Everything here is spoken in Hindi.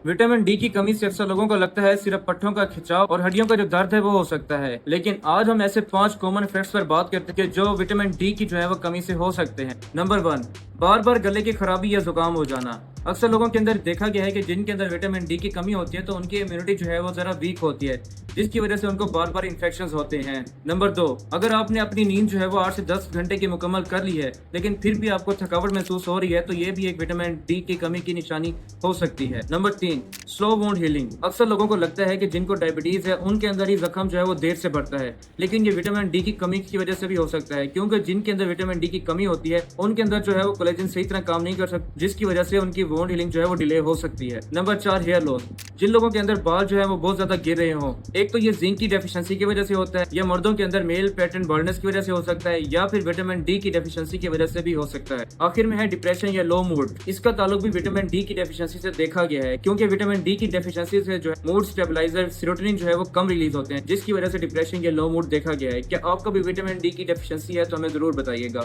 विटामिन डी की कमी से अक्सर लोगों को लगता है सिर्फ पट्टों का खिंचाव और हड्डियों का जो दर्द है वो हो सकता है, लेकिन आज हम ऐसे 5 कॉमन फैक्ट्स पर बात करते हैं कि जो विटामिन डी की जो है वो कमी से हो सकते हैं। नंबर 1, बार बार गले की खराबी या जुकाम हो जाना। अक्सर लोगों के अंदर देखा गया है कि जिनके अंदर विटामिन डी की कमी होती है तो उनकी इम्यूनिटी जो है वो जरा वीक होती है, जिसकी वजह से उनको बार बार इन्फेक्शन होते हैं। नंबर 2, अगर आपने अपनी नींद जो है वो 8 से 10 घंटे की मुकम्मल कर ली है लेकिन फिर भी आपको थकावट महसूस हो रही है तो ये भी एक विटामिन डी की कमी की निशानी हो सकती है। Number 3, slow wound healing. अक्सर लोगों को लगता है कि जिनको डायबिटीज है उनके अंदर ही जख्म जो है वो देर से बढ़ता है, लेकिन ये विटामिन डी की कमी की वजह से भी हो सकता है, क्योंकि जिनके अंदर विटामिन डी की कमी होती है उनके अंदर जो है वो कोलेजन सही तरह काम नहीं कर सकता, जिसकी वजह से उनकी वुंड हीलिंग जो है वो डिले हो सकती है। Number 4, hair loss. जिन लोगों के अंदर बाल जो है वो बहुत ज्यादा गिर रहे हो, एक तो ये जिंक की डेफिशिएंसी की वजह से होता है, या मर्दों के अंदर मेल पैटर्न बर्नस की वजह से हो सकता है, या फिर विटामिन डी की डेफिशिएंसी की वजह से भी हो सकता है। आखिर में है डिप्रेशन या लो मूड। इसका ताल्लुक भी विटामिन डी की डेफिशिएंसी से देखा गया है, क्योंकि विटामिन डी की डेफिशिएंसी से जो है मूड स्टेबलाइजर सेरोटोनिन जो है वो कम रिलीज होते हैं, जिसकी वजह से डिप्रेशन या लो मूड देखा गया है। क्या आपको भी विटामिन डी की डेफिशिएंसी है तो हमें जरूर बताइएगा।